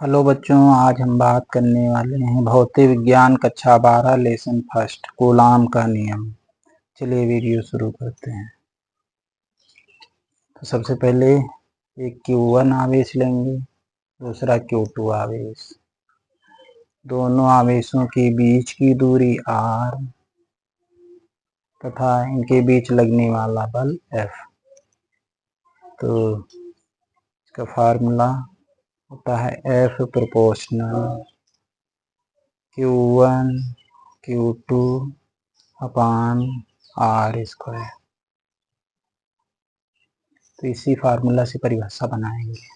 Hello बच्चों, आज हम बात करने वाले हैं भौतिक विज्ञान कक्षा 12 लेसन फर्स्ट कूलाम का नियम। चलिए वीडियो शुरू करते हैं। तो सबसे पहले एक Q1 आवेश लेंगे, दूसरा Q2 आवेश। दोनों आवेशों के बीच की दूरी r तथा इनके बीच लगने वाला बल F। तो इसका फार्मूला होता है F प्रोपोर्शनल Q1 Q2 अपान r स्क्वायर। तो इसी फार्मूला से परिभाषा बनाएंगे।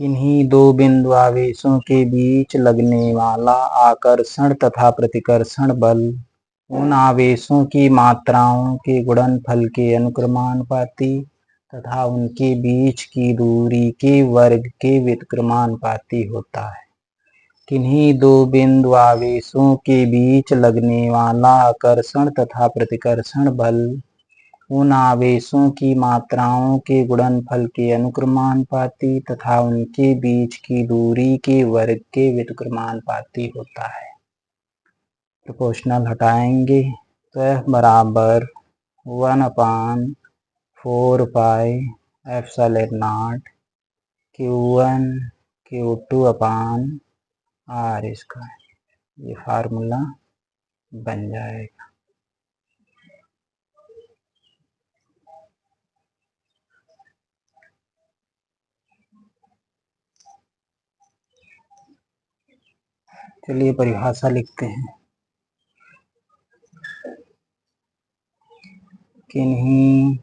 किन्हीं दो बिंदु आवेशों के बीच लगने वाला आकर्षण तथा प्रतिकर्षण बल उन आवेशों की मात्राओं के गुणनफल के अनुक्रमानुपाती तथा उनके बीच की दूरी के वर्ग के व्युत्क्रमानुपाती होता है। किन्हीं दो बिंदु आवेशों के बीच लगने वाला आकर्षण तथा प्रतिकर्षण बल उन आवेशों की मात्राओं के गुणनफल के अनुक्रमानुपाती तथा उनके बीच की दूरी के वर्ग के व्युत्क्रमानुपाती होता है। प्रोपोर्शनल हटाएंगे तो F बराबर 1/4 pi epsilon not Q1 Q2 upon r square. ये फार्मूला बन जाएगा। चलिए परिभाषा लिखते हैं। किन्हीं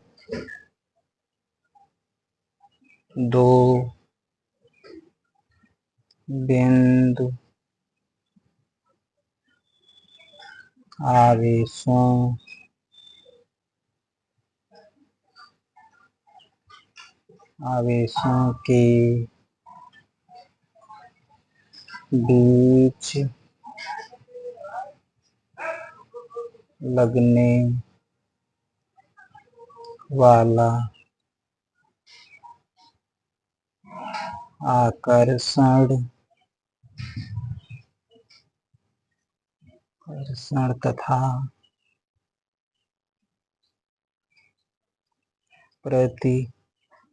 दो बिंदु आवेशों के बीच लगने वाला आकर्षण तथा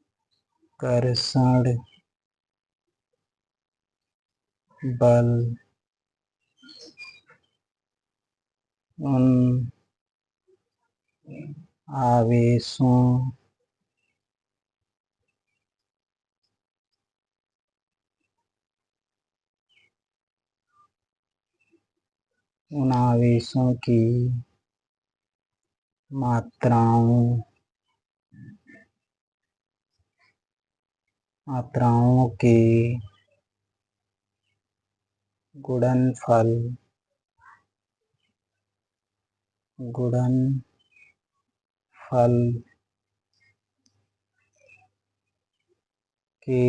प्रतिकर्षण बल उन आवेशों की मात्राओं के गुणनफल के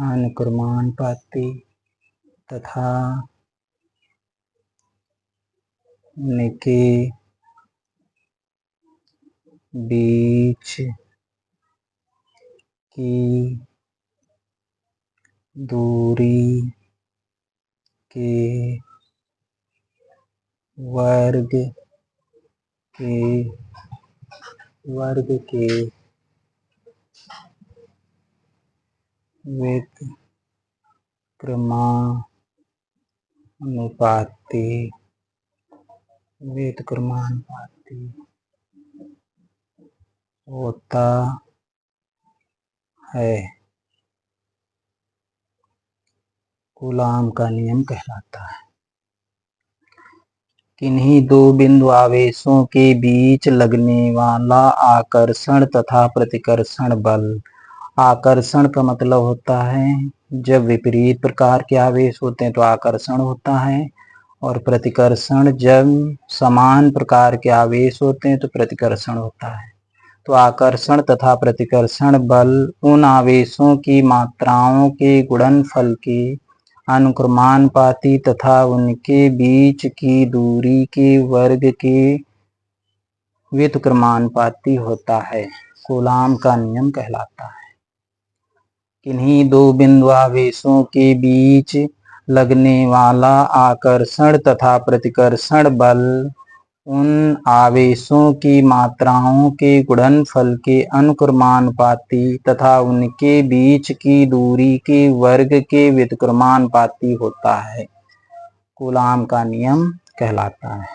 अनुक्रमानुपाती तथा उनके बीच की दूरी के वर्ग के व्युत्क्रमानुपाती होता है। कूलाम का नियम कहलाता है। किन्हीं दो बिंदु आवेशों के बीच लगने वाला आकर्षण तथा प्रतिकर्षण बल। आकर्षण का मतलब होता है जब विपरीत प्रकार के आवेश होते हैं तो आकर्षण होता है, और प्रतिकर्षण जब समान प्रकार के आवेश होते हैं तो प्रतिकर्षण होता है। तो आकर्षण तथा प्रतिकर्षण बल उन आवेशों की मात्राओं के गुणनफल के अनुक्रमानुपाती तथा उनके बीच की दूरी के वर्ग के व्युत्क्रमानुपाती होता है, कूलाम का नियम कहलाता है। किन्हीं दो बिंदुआवेशों के बीच लगने वाला आकर्षण तथा प्रतिकर्षण बल उन आवेशों की मात्राओं के गुणनफल के अनुक्रमानुपाती तथा उनके बीच की दूरी के वर्ग के व्युत्क्रमानुपाती होता है, कूलाम का नियम कहलाता है।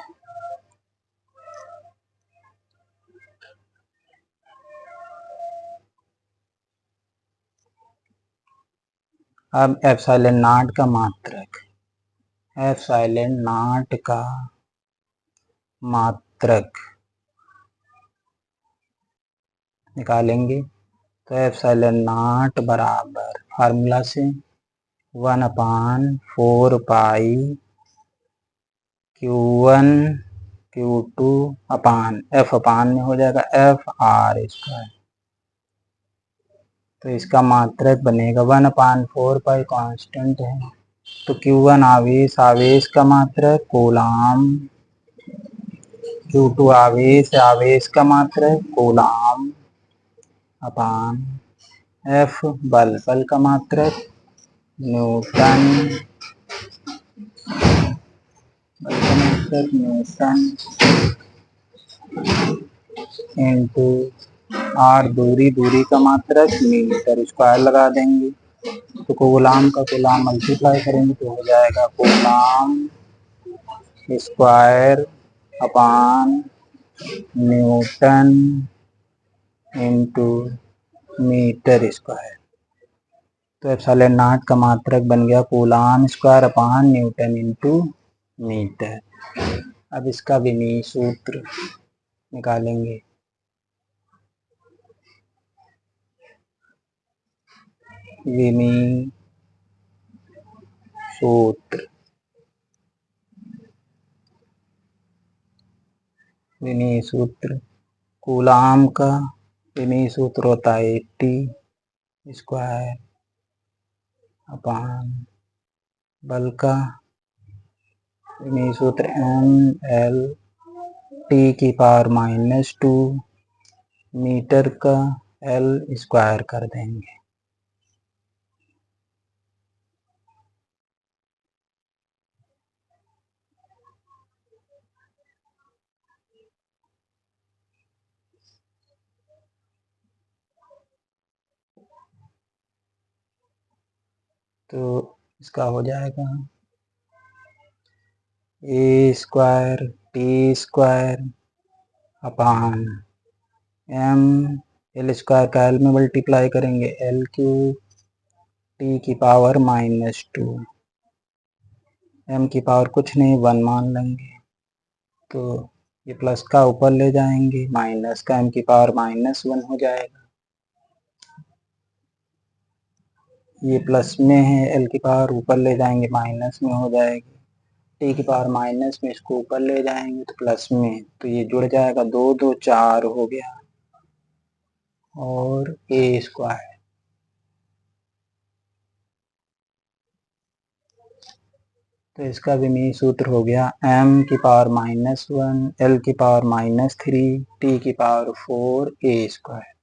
अब एप्सिलॉन नॉट का मात्रक, एप्सिलॉन नॉट का मात्रक निकालेंगे तो एप्सिलॉन नॉट बराबर फार्मूला से 1/4 पाई Q1 Q2 अपान F अपान में हो जाएगा FR स्क्वायर। तो इसका मात्रक बनेगा 1/4 पाई कांस्टेंट है, तो Q1 आवेश, आवेश का मात्रक कूलाम, Q2 आवेश, आवेश का मात्रक कूलाम अपान F बल, बल का मात्रक न्यूटन, बल का मात्रक न्यूटन इंटू R दूरी, दूरी का मात्रक मीटर स्क्वायर लगा देंगे। तो कूलाम का कूलाम मल्टीप्लाई करेंगे तो हो जाएगा coulomb square upon newton into metre square. तो एप्सिलॉन नॉट का मात्रक बन गया coulomb square upon newton into metre. अब इसका विमीय सूत्र निकालेंगे। विमीय सूत्र, विमीय सूत्र कूलाम का विमीय सूत्र होता है T स्क्वायर अपान बल का विमीय सूत्र ML T⁻², मीटर का L स्क्वायर कर देंगे। तो इसका हो जाएगा A square T square upon M, L square का L में मल्टीप्लाई करेंगे L³ T⁻², M की पावर कुछ नहीं 1 मान लेंगे, तो ये प्लस का ऊपर ले जाएंगे, माइनस का M की पावर -1 हो जाएगा। ये प्लस में है, L की पावर ऊपर ले जाएंगे माइनस में हो जाएगी, T की पावर माइनस में इसको ऊपर ले जाएंगे तो प्लस में, तो ये जुड़ जाएगा 2 2 4 हो गया और A स्क्वायर। तो इसका विमीय सूत्र हो गया M की पावर -1, L की पावर -3, T की पावर 4, A स्क्वायर।